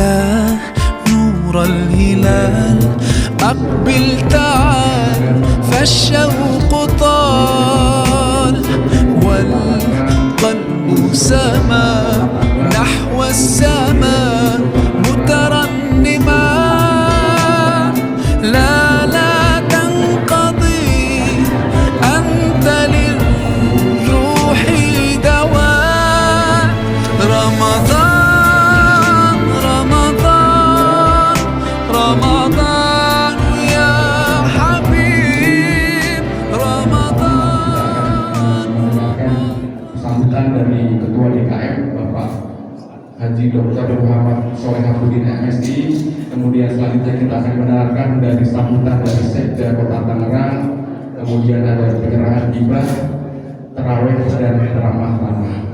يا نور الهلال أقبل تعال فالشوق طال والقلب سما نحو السماء مترنما لا تنقضي أنت للروح دواء رمضان رمضان رمضان يا حبيب رمضان. Sambutan dari Ketua DKM Bapak Haji Dr. Muhammad Solehabuddin MSI. Kemudian selanjutnya kita akan mendengarkan dari sambutan dari Sekda Kota Tangerang. Kemudian ada penyerahan hibah, tarawih dan ramah-ramah.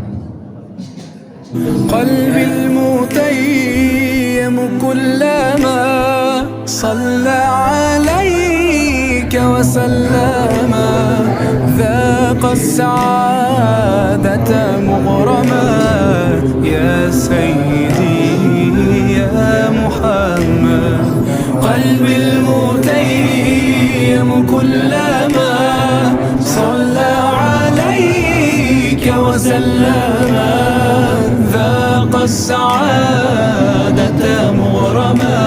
قلبي المتيم كلما صلى عليك وسلم ذاق السعادة مغرما يا سيدي يا محمد. قلبي المتيم كلما صلى عليك وسلم ذاق السعادة مغرما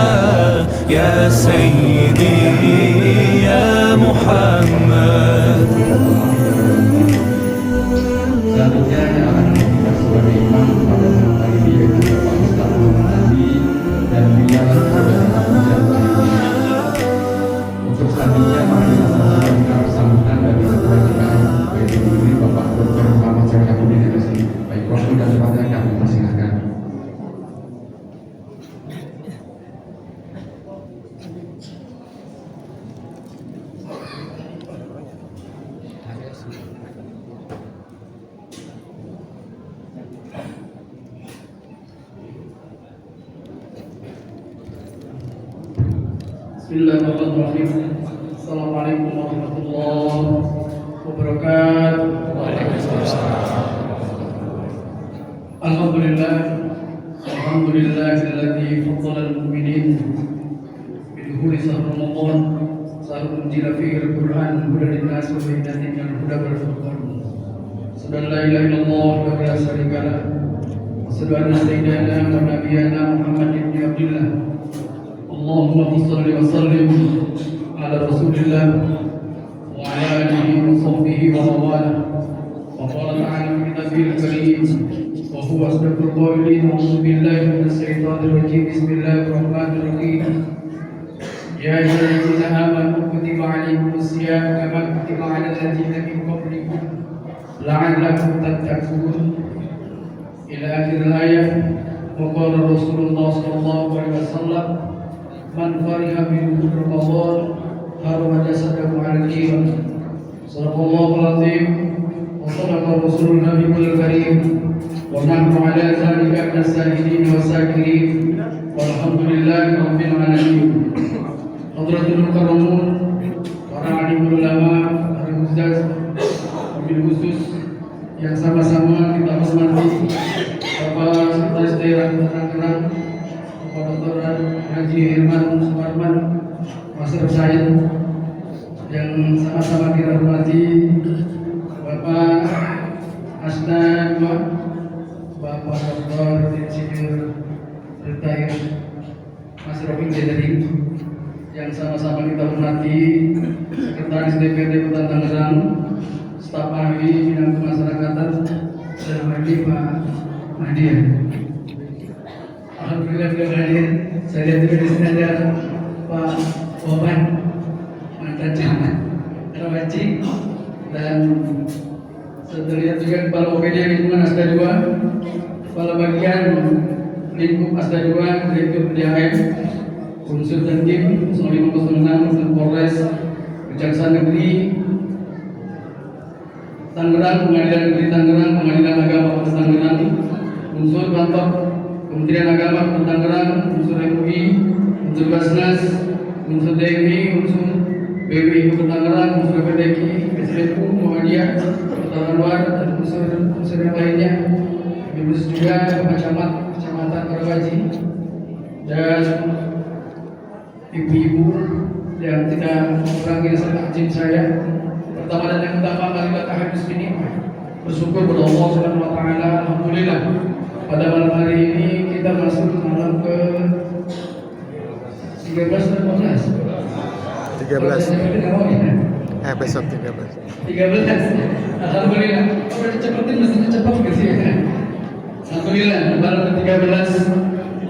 يا سيدي يا محمد. Selanjutnya yang akan kita sebagai imam pada malam hari ini yaitu Bapak Ustaz Muhammad dan beliau untuk selanjutnya mari kita sampaikan sambutan dari Ketua DKM yaitu Bapak Dr. Muhammad Solehabuddin MSI. Baik, waktu dan tempatnya kami persilahkan. Bismillahirrahmanirrahim. Assalamualaikum warahmatullahi wabarakatuh. Alhamdulillah, alhamdulillahilladzi faddala al-mu'minin bidukhuli shahr Ramadan, shahrul unzila fihi al-Qur'an hudan lin-nas wa bayyinatin minal huda wal furqan. Asyhadu an la ilaha illallah wa la syarika lah. Asyhadu anna sayyidana wa nabiyyana Muhammadin ibn Abdillah. Allahumma shalli wa sallim ala Rasulillah wa ala alihi wa sahbihi wa mawala. Wa qala ta'ala fi kitabihil karim wa huwa asdaqul qa'ilin. A'udzu billahi minash shaitanir rajim. Bismillahirrahmanirrahim. Ya ayyuhalladzina amanu kutiba 'alaikumus shiyam kama kutiba 'alal ladzina min qablikum la'allakum tattaqun. Ila akhir ayat. Wa qala Rasulullah sallallahu alaihi wasallam man fariha bil Ramadan harama jasadahu 'ala al-iman. Sadaqallahul azim wa sadaqa rasulun nabiyul karim wa nahnu 'ala dzalika minas shahidin wa syakirin walhamdulillahi rabbil alamin. Hadratul mukarramun, para alim ulama, para ustaz, wabil khusus yang sama-sama kita hormati Bapak Sekretaris Daerah Tangerang Bapak Dr. Haji Herman Suparman, Master Said, yang sama-sama kita hormati Bapak Asna II, Bapak Dr. Insinyur Retair Mas Rofi Jedari, yang sama-sama kita hormati Sekretaris DPRD Kota Tangerang, staf ahli bidang kemasyarakatan, dan ahli Pak Nadia. Alhamdulillah sudah hadir. Saya lihat juga di sini ada Pak Boban, mantan camat Karawaci, dan saya lihat juga Kepala OPD Lingkungan Asda 2, Kepala Bagian Lingkup Asda 2, Direktur PDAM, Unsur dan Tim 0506 dan Polres Kejaksaan Negeri Tangerang, Pengadilan Negeri Tangerang, Pengadilan Agama Kota Tangerang, unsur kantor Kementerian Agama Kota Tangerang, unsur MUI, unsur Basnas, unsur DMI, unsur BWI Kota Tangerang, unsur PDKI, SPU, Muhammadiyah, Kota Anwar, dan unsur yang lainnya. Khusus juga Bapak Camat Kecamatan Karawaci, dan ibu-ibu yang tidak mengurangi rasa takjub saya. Pertama dan yang utama, marilah tahajud muslimin bersyukur kepada Allah Subhanahu wa taala. Alhamdulillah pada malam hari ini kita masuk malam ke 13 dan 14. 13. Besok 13. 13. Alhamdulillah. Kalau cepetin mestinya cepat gitu ya. Alhamdulillah malam ke-13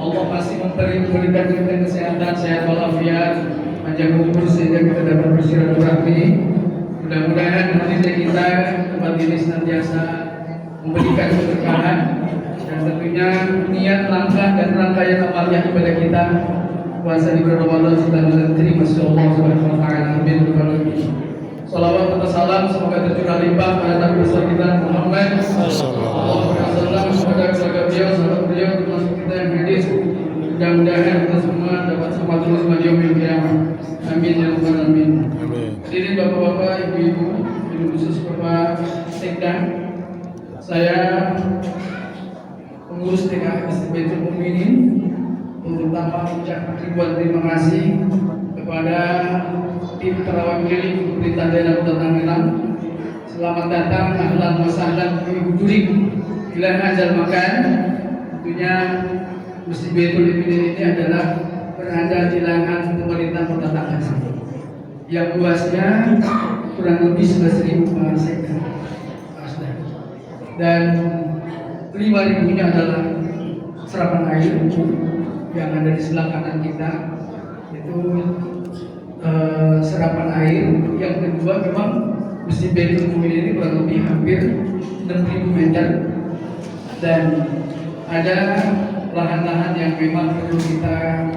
Allah masih memberikan kita kesehatan, sehat walafiat, panjang umur sehingga kita dapat bersilaturahmi. Mudah-mudahan majelis kita tempat ini senantiasa memberikan keberkahan dan tentunya niat langkah dan rangkaian amalnya ibadah kita puasa di bulan Ramadan sudah diterima oleh Allah Subhanahu wa taala. Amin. Salawat dan salam semoga tercurah limpah pada Nabi besar kita Muhammad sallallahu alaihi wasallam, semoga keluarga beliau, sahabat beliau, termasuk kita yang hadir. Mudah-mudahan kita semua dapat selamat terus pada yaumil qiyamah. Amin ya rabbal alamin. Hadirin bapak-bapak, ibu-ibu, ibu khusus Bapak Sekda, saya pengurus TKS Baitul Mukminin terutama ucap ribuan terima kasih kepada tim terawat keliling pemerintah daerah Kota Tangerang. Selamat datang, ahlan wa sahlan fi hujurik ila hadzal makan. Tentunya Masjid Baitul Mukminin ini adalah berada di lahan pemerintah Kota Tangerang yang luasnya kurang lebih 11.000 hektar dan 5.000-nya adalah serapan air yang ada di sebelah kanan kita. Itu serapan air. Yang kedua, memang Masjid Baitul Mukminin ini kurang lebih hampir 6.000 meter dan ada lahan-lahan yang memang perlu kita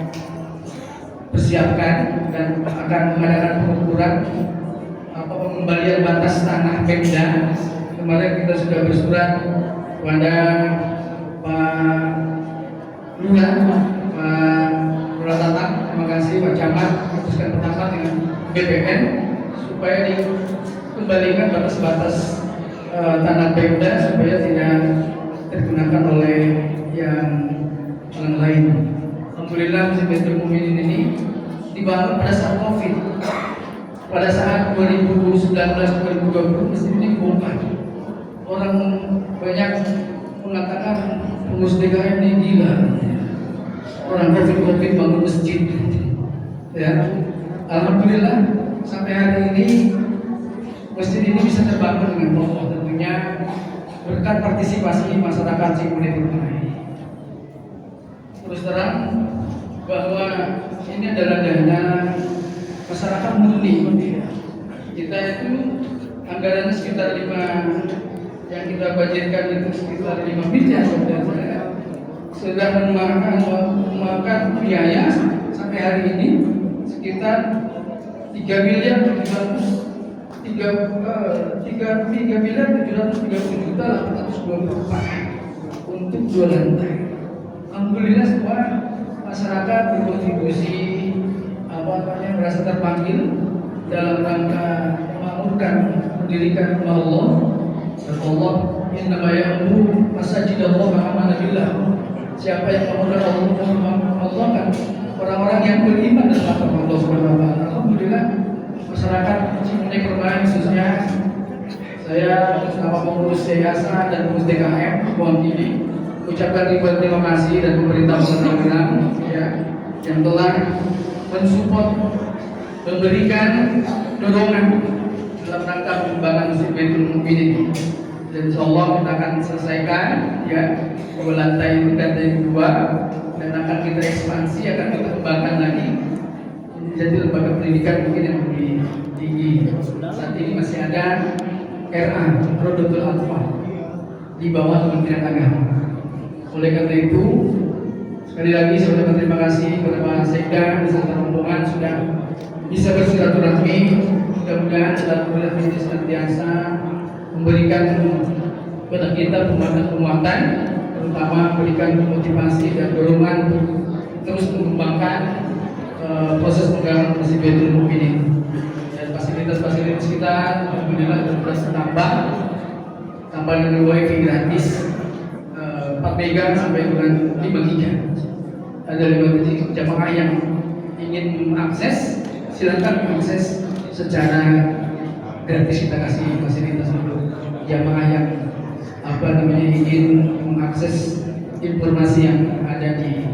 persiapkan dan akan mengadakan pengukuran atau pengembalian batas tanah Pemda. Kemarin kita sudah bersurat kepada Pak Lurah, Pak Lurah Tatang, terima kasih Pak Camat, memutuskan pertama dengan BPN supaya dikembalikan batas-batas tanah Pemda supaya tidak digunakan oleh yang lain. Alhamdulillah Masjid Baitul Mukminin ini dibangun pada saat Covid. Pada saat 2019-2020 masjid ini bongkar. Orang banyak mengatakan pengurus DKM ini gila. Orang Covid bangun masjid. Ya, alhamdulillah sampai hari ini masjid ini bisa terbangun dengan kokoh, tentunya berkat partisipasi masyarakat Cikunir. Terus terang bahwa ini adalah dana masyarakat murni. Kita itu anggarannya sekitar 5, yang kita budgetkan itu sekitar 5 miliar. Sudah memakan biaya sampai hari ini sekitar 3 miliar 730 juta 824 untuk 2 lantai. Alhamdulillah semua masyarakat berkontribusi merasa terpanggil dalam rangka memakmurkan mendirikan rumah Allah. Allah innama ya'muru masajidallah wa amana billah. Siapa yang memakmurkan Allah kan orang-orang yang beriman dengan Allah Subhanahu wa taala. Alhamdulillah masyarakat Cikunir Permai khususnya saya bersama pengurus yayasan dan pengurus DKM mewakili ucapkan ribuan terima kasih dan pemerintah Kota Tangerang ya yang telah mensupport, memberikan dorongan dalam rangka pengembangan Masjid Baitul Mukminin. Dan insyaallah kita akan selesaikan ya 2 lantai itu dan yang 2 dan akan kita ekspansi, akan kita kembangkan lagi menjadi lembaga pendidikan mungkin yang lebih tinggi. Saat ini masih ada RA Rodotul Atfal di bawah Kementerian Agama. Oleh karena itu sekali lagi saya ucapkan terima kasih kepada Pak Sekda beserta rombongan sudah bisa bersilaturahmi. Mudah-mudahan silaturahmi ini senantiasa memberikan kepada kita penguatan, terutama memberikan motivasi dan dorongan terus mengembangkan proses pengembanggan Masjid Baitul Mukminin. Dan fasilitas-fasilitas kita alhamdulillah sudah bertambah, tambah dengan wifi gratis 4 mega sampai dengan 5 giga. ada 5 titik jamaah yang ingin mengakses, silakan mengakses secara gratis. Kita kasih fasilitas untuk jamaah yang ingin mengakses informasi yang ada di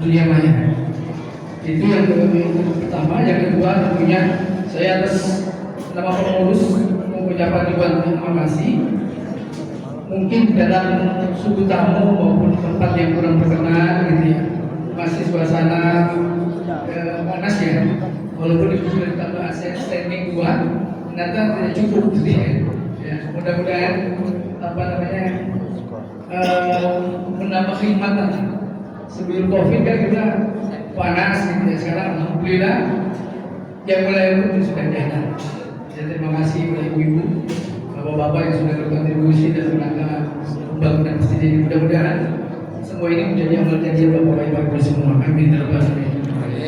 dunia maya. Itu yang pertama. Yang kedua, tentunya saya atas nama pengurus mengucapkan ribuan terima kasih. Mungkin dalam suku tamu maupun tempat yang kurang berkenan gitu ya, masih suasana panas ya, walaupun itu sudah ditambah standing 2, ternyata tidak cukup gitu ya. Mudah-mudahan menambah khidmatan. Sebelum COVID kan kita panas gitu ya, sekarang alhamdulillah yang mulai pun sudah jalan. Saya terima kasih kepada ibu-ibu, bapak-bapak yang sudah berkontribusi dalam rangka pembangunan masjid ini. Mudah-mudahan semua ini menjadi amal janji bapak ibu semua. Amin.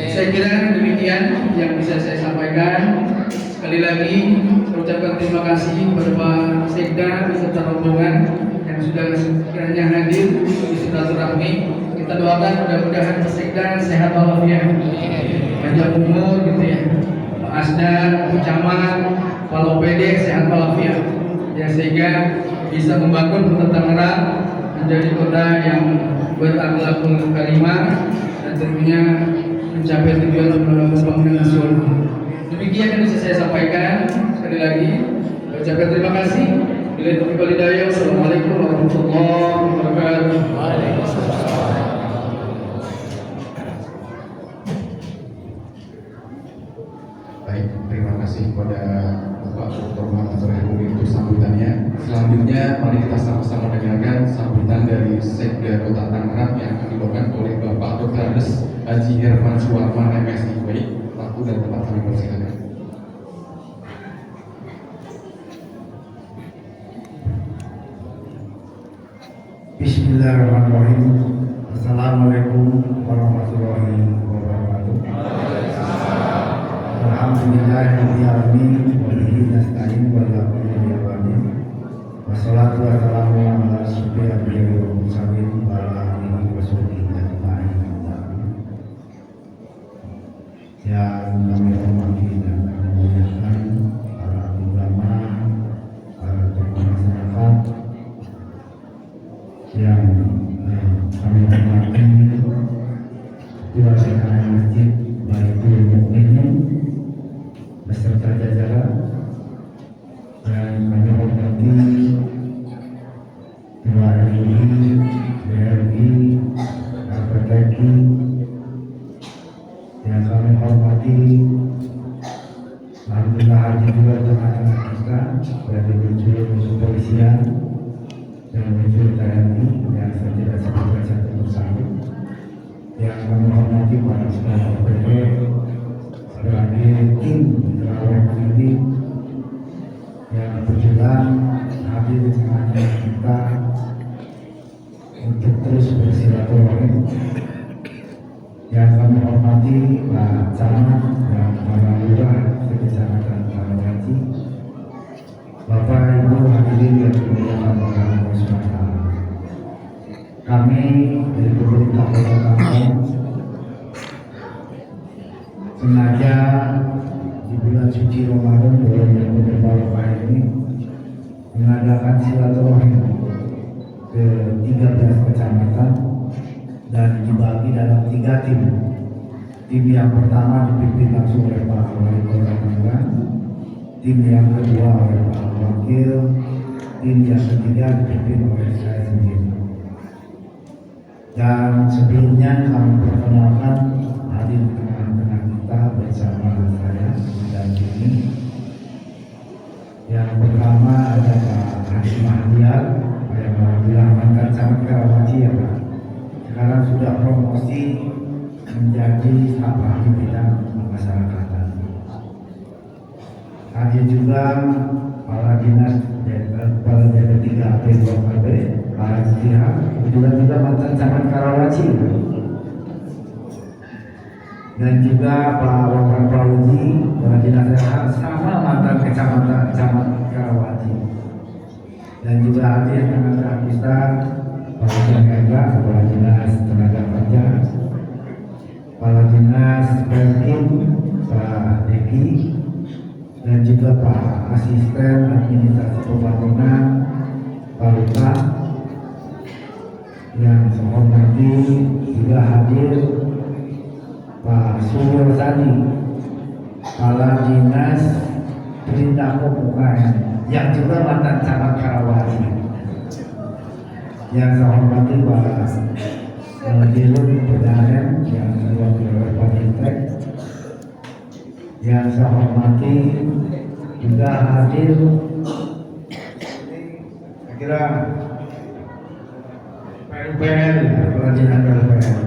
Saya kira demikian yang bisa saya sampaikan. Sekali lagi saya ucapkan terima kasih kepada Pak Sekda beserta rombongan yang sudah kiranya hadir di silaturahmi. Kita doakan mudah-mudahan Pak Sekda sehat walafiat, panjang umur gitu ya. Pak Asda, Pak Camat, Pak Lopede sehat walafiat, ya, sehingga bisa membangun Kota Tangerang menjadi kota yang berakhlakul karimah dan tentunya mencapai tujuan pembangunan nasional. Demikian yang bisa saya sampaikan. Sekali lagi saya ucapkan terima kasih. Bila taufiq wal hidayah. Wassalamualaikum warahmatullahi wabarakatuh. Baik, terima kasih kepada Bapak Dr. Muhammad Sorehbudi untuk sambutannya. Selanjutnya mari kita sama-sama dengarkan sambutan dari Sekda Kota Tangerang yang akan dibawakan oleh Bapak Dr. Andes Haji Herman Suwarman MSI. Baik, waktu dan tempat kami persilakan. Bismillahirrahmanirrahim. Assalamualaikum warahmatullahi wabarakatuh. Alhamdulillahirabbil alamin wa bihi nasta'in wa la ilaha illallah. Wassalatu wassalamu ala asyrofil anbiya'i wal mursalin wa ala alihi wa sahbihi ajma'in. Yang kami hormati dan kami muliakan para ulama, para tokoh masyarakat yang kami hormati, ketua sekretariat masjid Baitul Mukminin beserta jajaran, dan kami hormati ketua MUI, BRI, KPTI, yang kami hormati. Alhamdulillah hadir juga teman-teman kita dari unsur kepolisian dan unsur TNI yang saya tidak sebutkan satu persatu. Yang kami hormati para sekolah OPD sebagai tim terawih ini yang berjuang hadir di tengah-tengah kita untuk terus bersilaturahmi. Yang kami hormati Pak Camat dan para lurah Kecamatan Karawaci, Bapak Ibu hadirin yang dimuliakan oleh Allah SWT. Kami dari pemerintah Kota Tangerang sengaja di bulan suci Ramadan bulan yang berbahagia ini mengadakan silaturahmi ke 13 kecamatan dan dibagi dalam 3 tim. Tim yang pertama dipimpin langsung oleh Pak Wali Kota Tangerang, tim yang kedua oleh Pak Wakil, tim yang ketiga dipimpin oleh saya sendiri. Dan sebelumnya kami perkenalkan hadir di tengah-tengah kita bersama saya dan ini. Yang pertama ada Pak Haji Mahdiar yang alhamdulillah mantan camat Karawaci ya Pak. Sekarang sudah promosi menjadi staf ahli bidang pemasyarakatan. Hadir juga Kepala Dinas Kepala DP3 AP2KB Pak Istihar, kebetulan juga mantan camat Karawaci. Dan juga Pak Wawan Pauji, Kepala Dinas Rehat sama mantan kecamatan camat Karawaci. Dan juga hadir tengah-tengah kita Kepala Jaga, Kepala Dinas Tenaga Kerja, Kepala Dinas Perkim Pak Deki, dan juga Pak Asisten Administrasi Pembangunan Pak Luka. Yang saya hormati juga hadir Pak Suryo Sadi, Kepala Dinas Perintah UKM, yang juga mantan camat Karawaci. Yang saya hormati Pak Dirut PDAM yang diwakili oleh Pak Dirtek. Yang saya hormati juga hadir, saya kira PUPR, Kepala Dinas PUPR.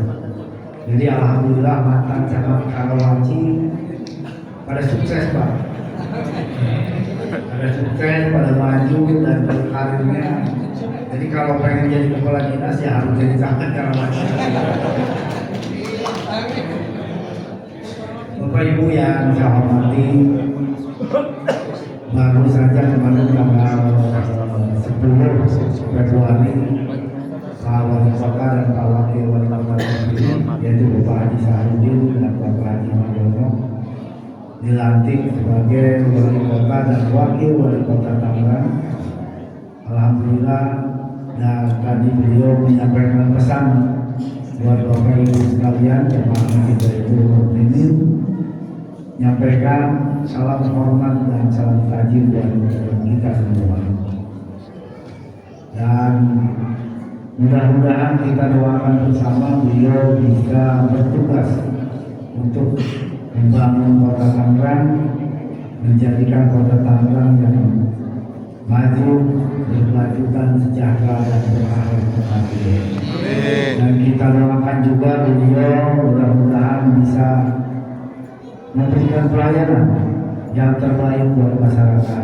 Jadi alhamdulillah mantan camat Karawaci pada sukses Pak, pada sukses, pada maju dan berkarirnya. Jadi kalau pengen jadi kepala dinas ya harus jadi camat Karawaci. Bapak Ibu yang saya hormati, baru saja kemarin tanggal 10 Februari Pak Wali Kota dan Pak Wakil Wali Kota terpilih, yaitu Bapak Haji Saharudin dan Bapak Haji Mardiono, dilantik sebagai Wali Kota dan Wakil Wali Kota Tangerang. Alhamdulillah, dan tadi beliau menyampaikan pesan buat Bapak Ibu sekalian, jemaah kita itu ini menyampaikan salam hormat dan salam tajim buat kita semua. Dan mudah-mudahan kita doakan bersama beliau bisa bertugas untuk membangun kota Tangerang, menjadikan kota Tangerang yang maju, berkelanjutan, sejahtera dan berakhlak terhadap. Dan kita doakan juga beliau mudah-mudahan bisa memberikan pelayanan yang terbaik buat masyarakat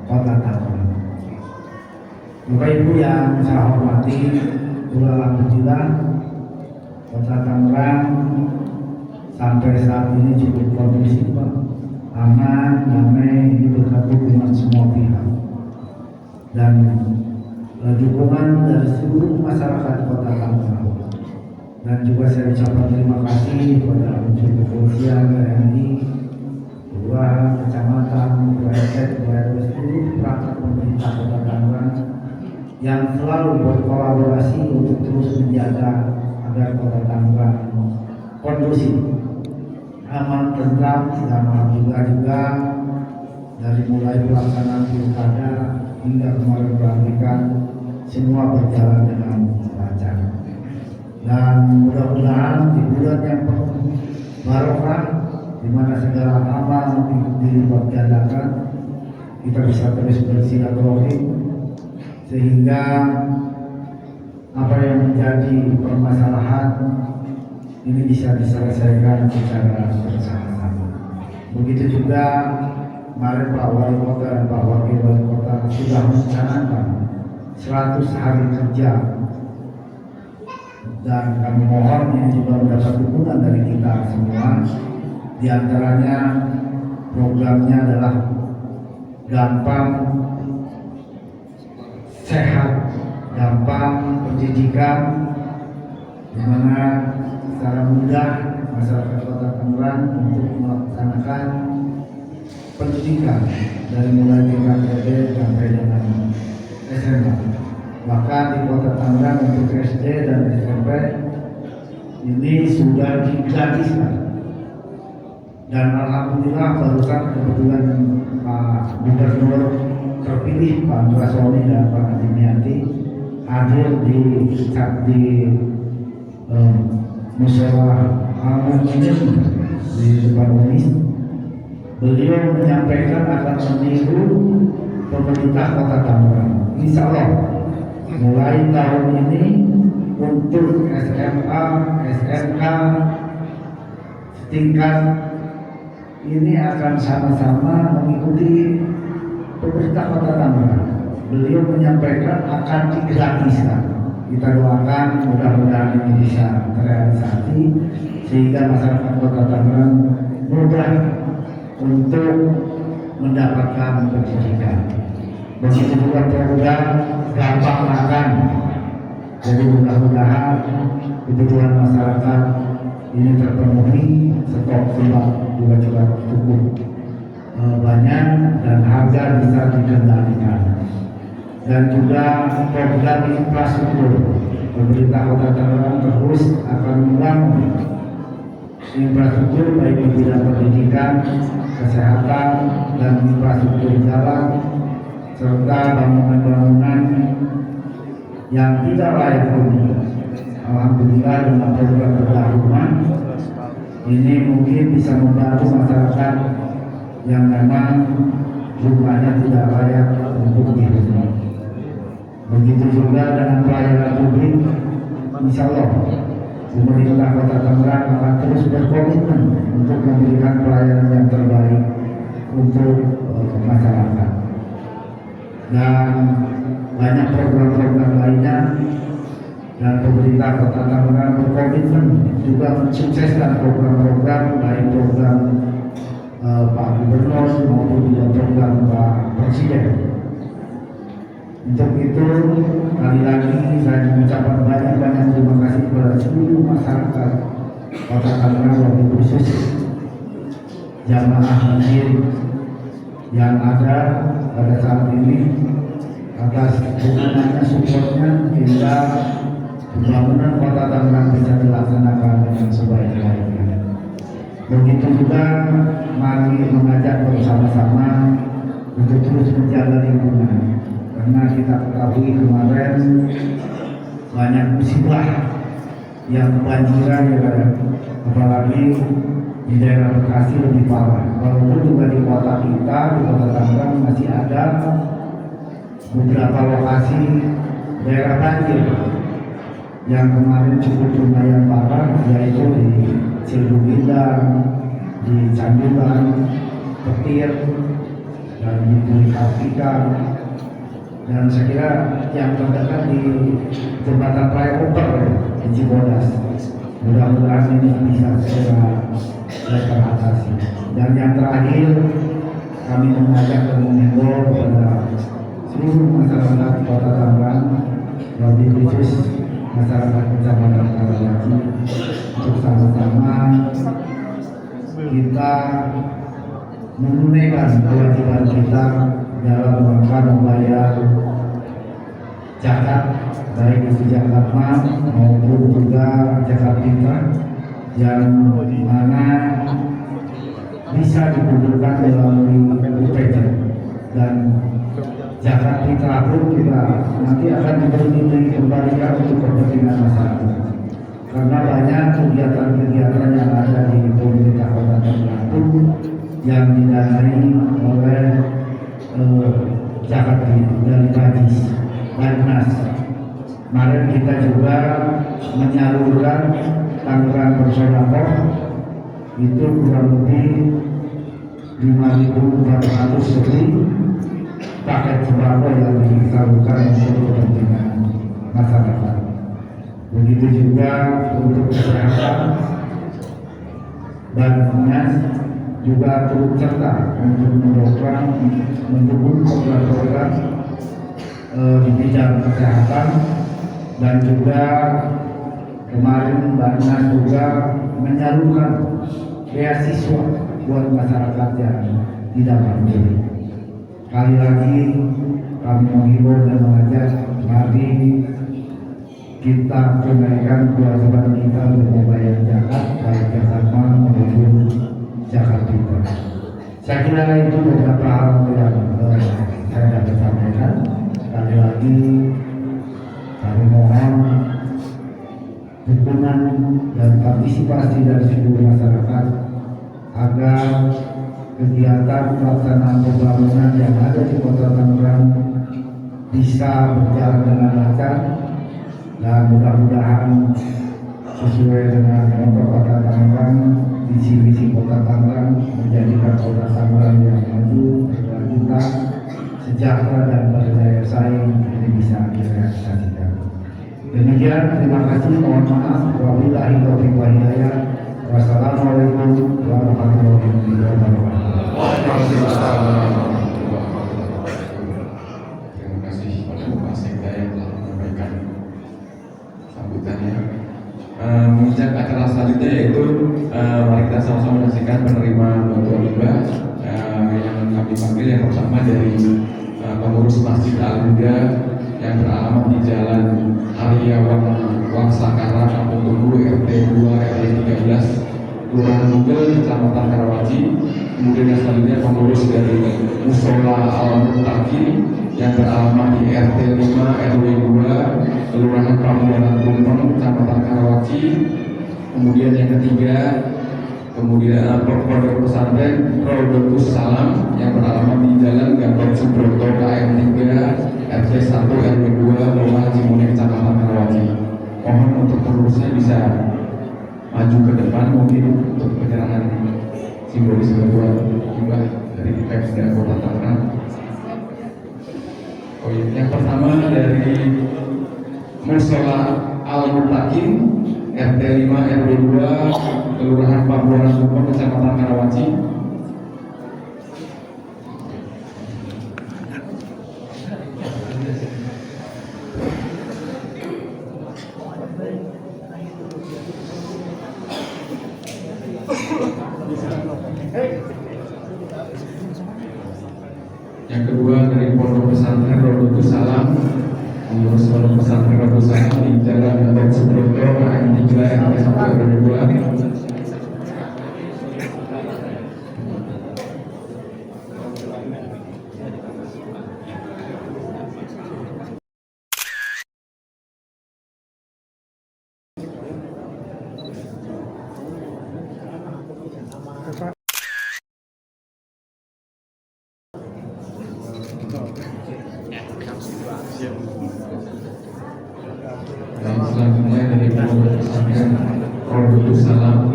kota Tangerang. Bapak Ibu yang saya hormati, alhamdulillah kota Tangerang sampai saat ini cukup kondusif, aman, damai, ini berkat dukungan semua pihak dan dukungan dari seluruh masyarakat kota Tangerang. Dan juga saya ucapkan terima kasih kepada unsur kepolisian, TNI, Lurah, Kecamatan, RT, RW, seluruh perangkat pemerintah kota Tangerang yang selalu berkolaborasi untuk terus menjaga agar kota Tangerang kondusif, aman, tentram, dan alhamdulillah juga dari mulai pelaksanaan pilkada hingga kemarin pelantikan semua berjalan dengan lancar. Dan mudah-mudahan di bulan yang penuh barokah, di mana segala amal dilipat gandakan, kita bisa terus bersilaturahim sehingga apa yang menjadi permasalahan ini bisa diselesaikan secara bersama-sama. Begitu juga kemarin Pak Wali Kota dan Pak Wakil Wali Kota sudah mencanangkan 100 hari kerja, dan kami mohon ini juga mendapat dukungan dari kita semua. Di antaranya programnya adalah gampang sehat, gampang pendidikan, di mana secara mudah masyarakat kota Tangerang untuk melaksanakan pendidikan dari mulai tingkat SD sampai dengan SMA. Bahkan di kota Tangerang untuk SD dan SMP ini sudah digratiskan. Dan alhamdulillah barusan kebetulan Pak Gubernur terpilih Pak Andrasoni dan Pak Adimiati hadir di musyawarah al-mu'minin di depan Unis. Beliau menyampaikan akan meniru pemerintah kota Tangerang. Insya Allah mulai tahun ini untuk SMA, SMK setingkat ini akan sama-sama mengikuti pemerintah kota Tangerang. Beliau menyampaikan akan digratiskan. Kita doakan mudah-mudahan ini bisa terrealisasi sehingga masyarakat kota Tangerang mudah untuk mendapatkan pendidikan. Begitu juga program gampang makan Jadi mudah-mudahan kebutuhan masyarakat ini terpenuhi, stok sembako juga cukup banyak dan harga bisa dikendalikan. Dan juga program infrastruktur, pemerintah Kota Tangerang terus akan membangun infrastruktur baik di bidang pendidikan, kesehatan, dan infrastruktur jalan, serta bangunan-bangunan yang tidak layak huni. Alhamdulillah dengan program bedah rumah ini mungkin bisa membantu masyarakat yang memang rumahnya tidak layak untuk dihuni. Begitu juga dengan pelayanan publik, insya Allah pemerintah Kota Tangerang akan terus berkomitmen untuk memberikan pelayanan yang terbaik untuk masyarakat. Dan banyak program-program lainnya, dan pemerintah Kota Tangerang berkomitmen juga mensukseskan program-program baik program Pak Gubernur maupun juga program Pak Presiden. Untuk itu, kali lagi saya mengucapkan banyak-banyak terima kasih kepada seluruh masyarakat Kota Tangerang, lebih khusus jamaah masjid yang ada pada saat ini atas dukungannya, supportnya, sehingga pembangunan Kota Tangerang bisa dilaksanakan dengan sebaik-baiknya. Begitu juga mari mengajak bersama-sama untuk terus menjaga lingkungan, karena kita ketahui kemarin banyak musibah yang kebanjiran ya, apalagi di daerah Bekasi lebih parah. Walaupun juga di kota kita, di Kota Tangerang masih ada beberapa lokasi daerah banjir yang kemarin cukup lumayan parah, yaitu di Cilubindang, di Candulan, Petir, dan di Puri Kartika. Dan saya kira yang terdekat di jembatan flyover di Cibodas. Mudah-mudahan ini bisa segera teratasi. Dan yang terakhir, kami mengajak dan mengimbau kepada seluruh masyarakat Kota Tangerang, lebih khusus masyarakat Kecamatan Karawaci, untuk sama-sama kita menunaikan kewajiban kita dalam rangka membayar zakat, baik itu zakat mal maupun juga zakat fitrah, yang mana bisa dikumpulkan melalui UPJ, dan zakat fitrah pun juga nanti akan dikembalikan untuk kepentingan masyarakat. Karena banyak kegiatan-kegiatan yang ada di pemerintah Kota Tangerang yang didanai oleh zakat dari Bajis. Kemarin kita juga menyalurkan Tangerang Bersodakoh itu kurang lebih 5.400 lebih paket sembako yang disalurkan untuk kepentingan masyarakat. Begitu juga untuk kesehatan, Bangunan juga turut serta untuk mendukung program-program di bidang kesehatan, dan juga kemarin Bangunan juga menyalurkan beasiswa buat masyarakat yang tidak mampu. Kali lagi kami menghibur dan mengajak, mari kita tunaikan kewajiban kita untuk membayar zakat, baik zakat mal maupun zakat fitrah. Saya kira itu beberapa hal yang saya dapat sampaikan. Sekali lagi kami mohon dukungan dan partisipasi dari seluruh masyarakat agar kegiatan pelaksanaan pembangunan yang ada di Kota Tangerang bisa berjalan dengan lancar, dan mudah-mudahan sesuai dengan moto Kota Tangerang, visi misi Kota Tangerang menjadikan Kota Tangerang yang maju, berkelanjutan, sejahtera dan berdaya saing ini bisa direalisasikan. Demikian, terima kasih, mohon maaf, wabillahi taufiq wal hidayah. Wassalamualaikum warahmatullahi wabarakatuh. Terima kasih kepada Pak Sekda yang telah menyampaikan sambutannya. Menginjak acara selanjutnya yaitu mari kita sama-sama menyaksikan penerima bantuan hibah yang kami panggil. Yang pertama dari pengurus Masjid Al-Huda yang beralamat di Jalan Aryawan Wangsakara, Kampung Tugu, RT 2 RW 13, Kelurahan Bugel, Kecamatan Karawaci. Kemudian yang selanjutnya pengurus dari Musola Al-Muttaqin yang beralamat di RT 5 RW 2, Kelurahan Pamuaran Tumpeng, Kecamatan Karawaci. Kemudian yang ketiga, pondok pesantren Rodotus Salam yang beralamat di Jalan Gatot Subroto KM 3 RT 1 RW 2, Kelurahan Cimuneh, Kecamatan Karawaci. Mohon untuk pengurusnya bisa maju ke depan mungkin untuk penyerahan simbolis bantuan hibah dari Pemda Kota Tangerang. Yang pertama dari Musola Al-Muttaqin RT 5 RW 2, Kelurahan Pamuaran Tumpeng, Kecamatan Karawaci. Yang kedua dari Pondok Pesantren Rodotus Salam, pengurus Pondok Pesantren Rodotus Salam di Jalan Gatot Subroto KM 3 RT 1 RW 2. Dan selanjutnya dari Pondok Pesantren Rodotus Salam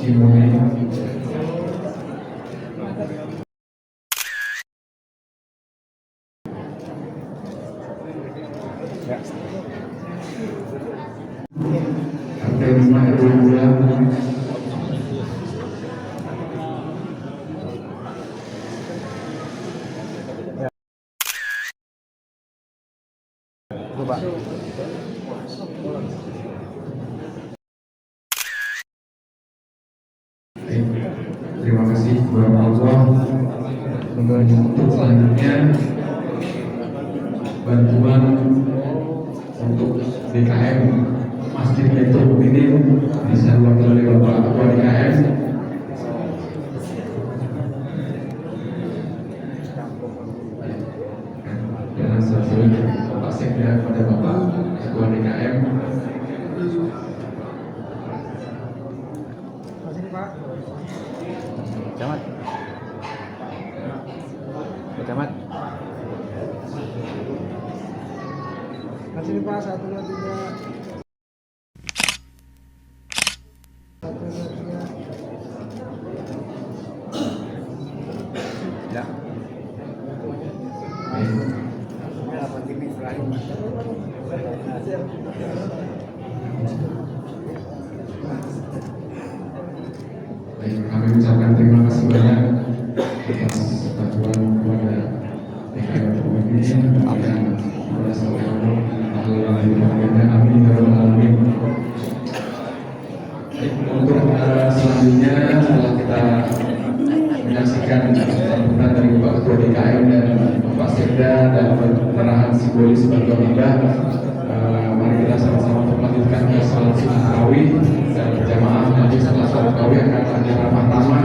Cimuneh. RT 5 RW 2. Pak. Terima kasih kepada Allah. Untuk selanjutnya bantuan untuk DKM Masjid Baitul Mukminin disalurkan oleh Bapak Ketua DKM. Dan selanjutnya Bapak Sekda kepada Bapak Ketua DKM. Camat. Camat. Kasih Pak, 1, 2, 3. 1, 2, 3. Ya. Baik, kami ucapkan terima kasih banyak atas bantuan kepada DKM Pemimpinan dan kepada seluruh ahli pemerintah kami alamin. Baik, untuk selanjutnya setelah kita menyaksikan sambutan dari Bapak Ketua DKM dan Bapak Sekda dan penyerahan simbolis bantuan hibah, mari kita sama-sama untuk melanjutkan ke salat sunnah tarawih dan berjamaah. Nanti setelah salat tarawih akan ada ramah tamah.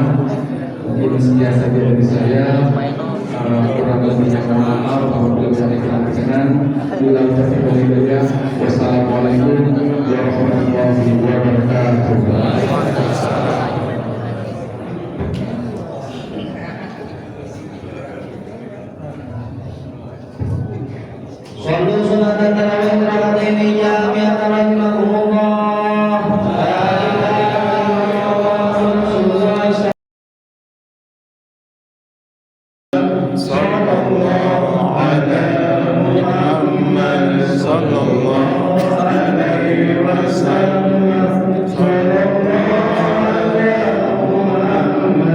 Mungkin sekian saja dari saya. Kurang lebihnya mohon maaf apabila bisa dikerjakan. Bila taufiq wal hidayah. Wassalamualaikum warahmatullahi wabarakatuh. Sallu salatan tarawih raka'ataini jami'atan rahimakumullah. La ilaha illallah Rasulullah sallallahu alaihi Muhammad sallallahu alaihi wasallam. Sallallahu alaihi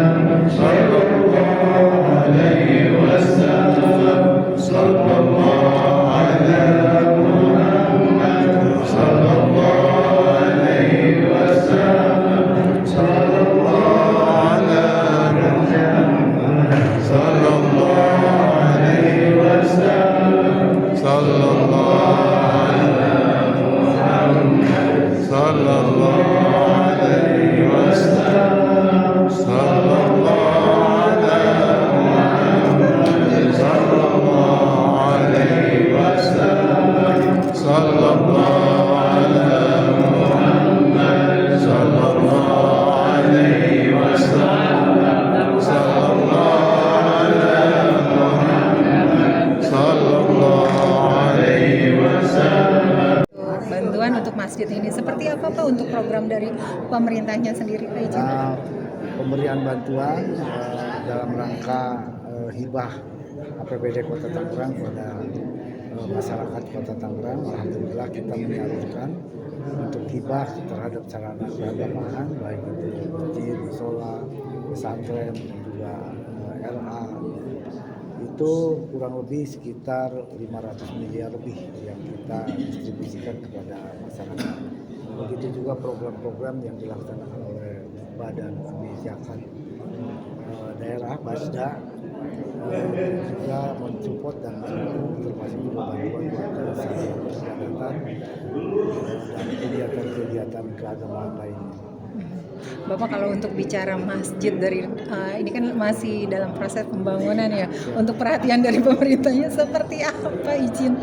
Muhammad sallallahu alaihi wasallam. Sallallahu Bantuan untuk masjid ini seperti apa Pak untuk program dari pemerintahnya sendiri Pak izin? Pemberian bantuan dalam rangka hibah APBD Kota Tangerang pada masyarakat Kota Tangerang. Alhamdulillah kita menyalurkan untuk hibah terhadap sarana keagamaan baik itu masjid, musola, pesantren dan juga LA. Itu kurang lebih sekitar 500 miliar lebih yang kita distribusikan kepada masyarakat. Begitu juga program-program yang dilaksanakan oleh Badan Kebijakan Daerah Basda juga mensupport dan mendukung termasuk juga bantuan buat peribadatan dan kegiatan-kegiatan keagamaan lainnya. Bapak kalau untuk bicara masjid dari ini kan masih dalam proses pembangunan ya. Untuk perhatian dari pemerintahnya seperti apa izin?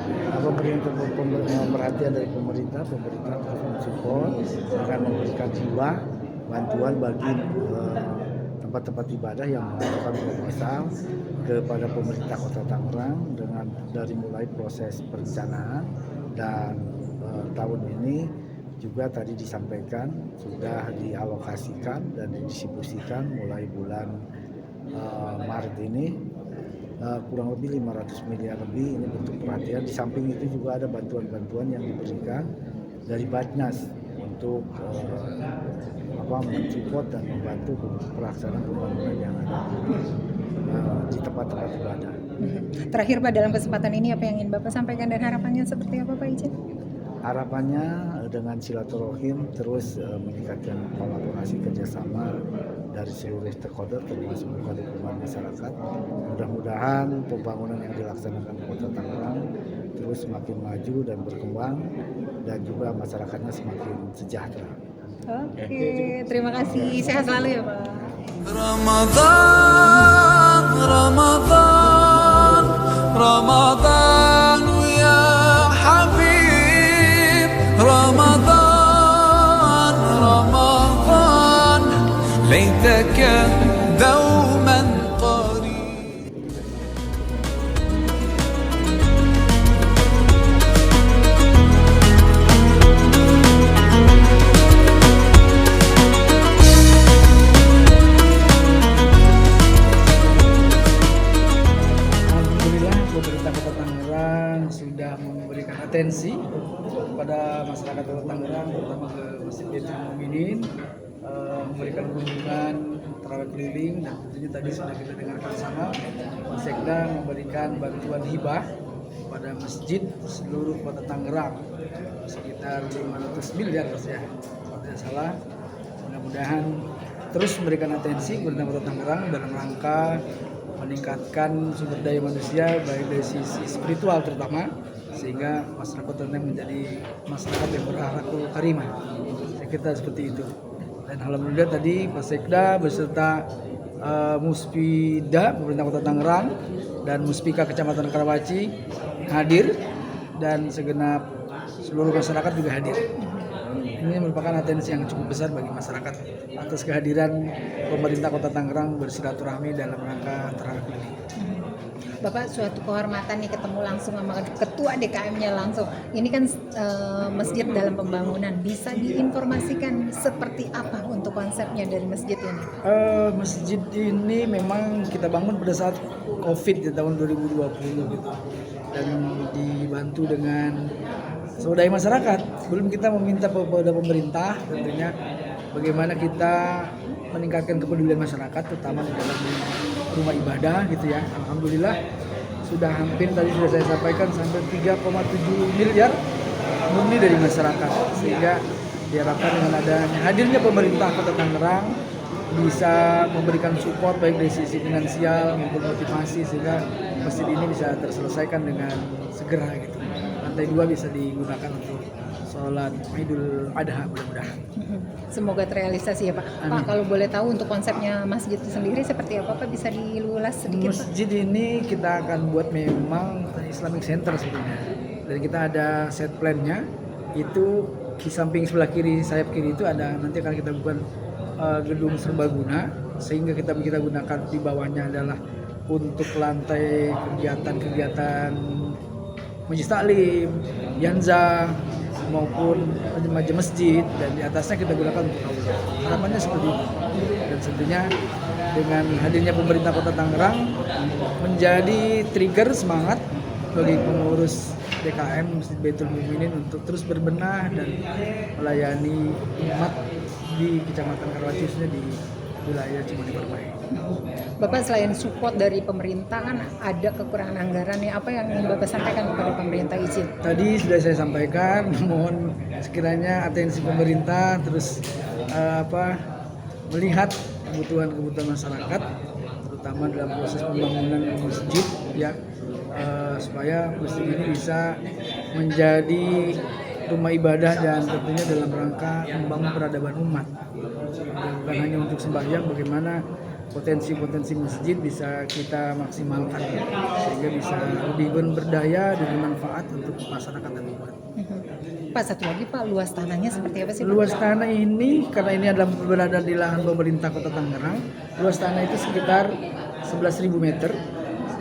Perhatian dari pemerintah terus mensupport akan memberikan hibah bantuan bagi tempat-tempat ibadah yang melakukan proposal kepada pemerintah Kota Tangerang dengan dari mulai proses perencanaan dan tahun ini juga tadi disampaikan sudah dialokasikan dan didistribusikan mulai bulan Maret ini kurang lebih 500 miliar lebih ini bentuk perhatian. Di samping itu juga ada bantuan-bantuan yang diberikan dari Bajnas untuk mensupport dan membantu pelaksanaan pembangunan yang ada di tempat-tempat ibadah. Terakhir Pak, dalam kesempatan ini apa yang ingin Bapak sampaikan dan harapannya seperti apa Pak izin? Harapannya dengan silaturahim terus meningkatkan kolaborasi kerjasama dari seluruh stakeholder termasuk dukungan masyarakat. Mudah-mudahan pembangunan yang dilaksanakan di Kota Tangerang terus semakin maju dan berkembang dan juga masyarakatnya semakin sejahtera. Oke, terima kasih. Sehat selalu ya Pak. رمضان رمضان رمضان يا حبيب رمضان رمضان ليتك دوما قريب. Alhamdulillah pemerintah Kota Tangerang sudah memberikan atensi kepada masyarakat Kota Tangerang, terutama ke Masjid Baitul Mukminin, memberikan kunjungan tarawih keliling dan tentunya tadi sudah kita dengarkan sama Pak Sekda memberikan bantuan hibah pada masjid seluruh Kota Tangerang sekitar 500 miliar ya, kalau tidak salah. Mudah-mudahan terus memberikan atensi pemerintah Kota Tangerang dalam rangka meningkatkan sumber daya manusia baik dari sisi spiritual terutama sehingga masyarakat Tangerang menjadi masyarakat yang berakhlakul karimah. Saya kira seperti itu. Dan alhamdulillah tadi Pak Sekda beserta Muspida pemerintah Kota Tangerang dan Muspika Kecamatan Karawaci hadir dan segenap seluruh masyarakat juga hadir. Ini merupakan atensi yang cukup besar bagi masyarakat atas kehadiran pemerintah Kota Tangerang bersilaturahmi dalam rangka tarawih keliling. Bapak suatu kehormatan nih ketemu langsung sama ketua DKM-nya langsung. Ini kan masjid dalam pembangunan. Bisa diinformasikan seperti apa untuk konsepnya dari masjid ini? Masjid ini memang kita bangun pada saat COVID di tahun 2020 gitu. Dan dibantu dengan swadaya masyarakat. Belum kita meminta kepada pemerintah tentunya bagaimana kita meningkatkan kepedulian masyarakat terutama di dalam rumah ibadah gitu ya. Alhamdulillah sudah hampir tadi sudah saya sampaikan sampai 3,7 miliar murni dari masyarakat, sehingga diharapkan dengan adanya hadirnya pemerintah Kota Tangerang bisa memberikan support baik dari sisi finansial maupun motivasi sehingga masjid ini bisa terselesaikan dengan segera gitu. lantai 2 bisa digunakan untuk sholat Idul Adha mudah-mudahan. Semoga terrealisasi ya Pak. Pak, kalau boleh tahu untuk konsepnya masjid itu sendiri seperti apa Pak? Bisa diulas sedikit Pak? Masjid ini kita akan buat memang Islamic Center sebetulnya. Dan kita ada set plan-nya, itu di samping sebelah kiri, sayap kiri itu ada, nanti akan kita buat gedung serbaguna, sehingga kita gunakan di bawahnya adalah untuk lantai kegiatan-kegiatan majelis taklim, yanza maupun remaja masjid, dan di atasnya kita gunakan untuk aula. Harapannya seperti itu. Dan tentunya dengan hadirnya pemerintah Kota Tangerang menjadi trigger semangat bagi pengurus DKM Masjid Baitul Mukminin untuk terus berbenah dan melayani umat di Kecamatan Karawaci, khususnya di wilayah Cimandi Permai. Bapak selain support dari pemerintah kan ada kekurangan anggaran nih, apa yang ingin Bapak sampaikan kepada pemerintah izin? Tadi sudah saya sampaikan, mohon sekiranya atensi pemerintah terus melihat kebutuhan masyarakat, terutama dalam proses pembangunan masjid ya, supaya masjid ini bisa menjadi rumah ibadah dan tentunya dalam rangka membangun peradaban umat. Bukan hanya untuk sembahyang, bagaimana potensi-potensi masjid bisa kita maksimalkan sehingga bisa lebih berdaya dan bermanfaat untuk masyarakat dan umat. Pak, satu lagi Pak, luas tanahnya seperti apa sih Pak? Luas tanah ini, karena ini adalah berada di lahan pemerintah Kota Tangerang, luas tanah itu sekitar 11.000 meter.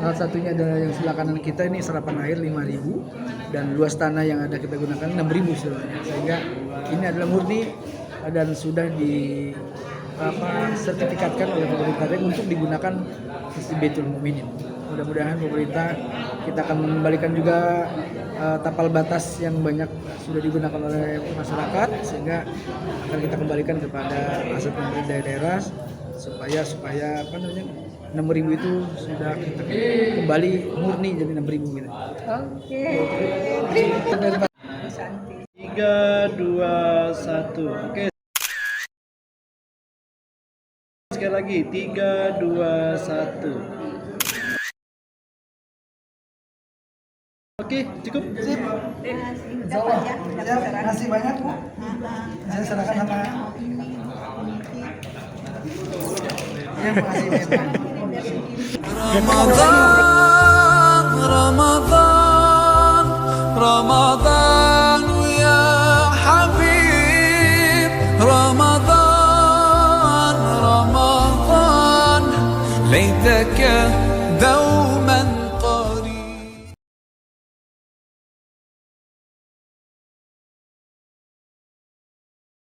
Salah satunya adalah yang sebelah kanan kita ini serapan air 5.000, dan luas tanah yang ada kita gunakan 6.000 sebenarnya. Sehingga ini adalah murni dan sudah sertifikatkan oleh pemerintah untuk digunakan Masjid Baitul Mukminin. Mudah-mudahan pemerintah, kita akan mengembalikan juga tapal batas yang banyak sudah digunakan oleh masyarakat, sehingga akan kita kembalikan kepada aset pemerintah daerah supaya 6.000 itu sudah kita kembali murni jadi 6.000 gitu. Oke. 3, 2, 1. Oke. Sekali lagi 3, 2, 1. Oke, cukup. Sip. Terima kasih banyak Bu. Saya serahkan sama. Ya, makasih banyak. رمضان رمضان رمضان يا حبيب رمضان رمضان ليتك دوما